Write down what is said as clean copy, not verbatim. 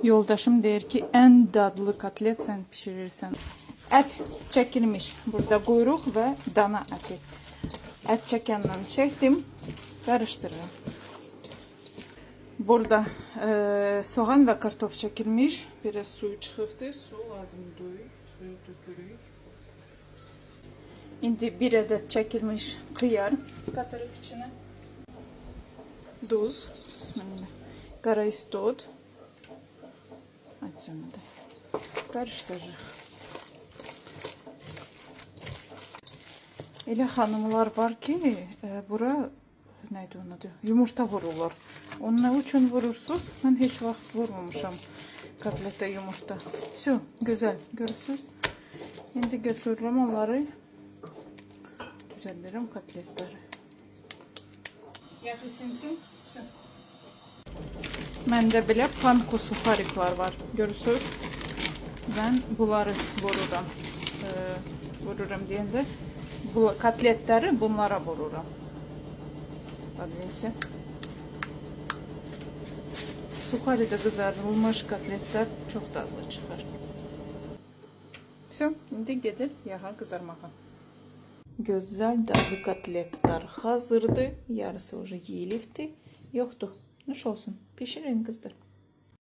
Yoldaşım deyir ki, en dadlı katlet sen pişirirsen. Et çekilmiş. Burada kuyruk ve dana eti. Et çekenden çektim. Karıştırırım. Burada soğan ve kartof çekilmiş. Biraz suyu çıktı. Su lazım. Suyu dökülüyor. Şimdi bir adet çekilmiş kıyar katırık içine. Tuz. Bismillah. Karaistot. Açamadı. Karıştırırıq. Elə hanımlar var ki, bura neydi onun adı? Yumurta vururlar. Onun ne için vurursunuz? Ben hiç vaxt vurmamışam kotlete yumurta. Все, güzel. Görürsünüz. Şimdi götürürüm onları. Düzenlerim kotletleri. Yağı sinsin. Все. Məndə belə panko suxariklar var. Görürsünüz. Ben bunları vururam. Vururam deyəndə bu kotletləri bunlara vururam. Подвиньте. Suxaride kızarılmış kotletler çok tatlı çıkar. Все, şimdi gelir yağa kızarmağa. Güzel dadlı kotletler hazırdı. Yarısı уже yiyilifti. Yoktu. Nuş olsun. Pişirin kızlar.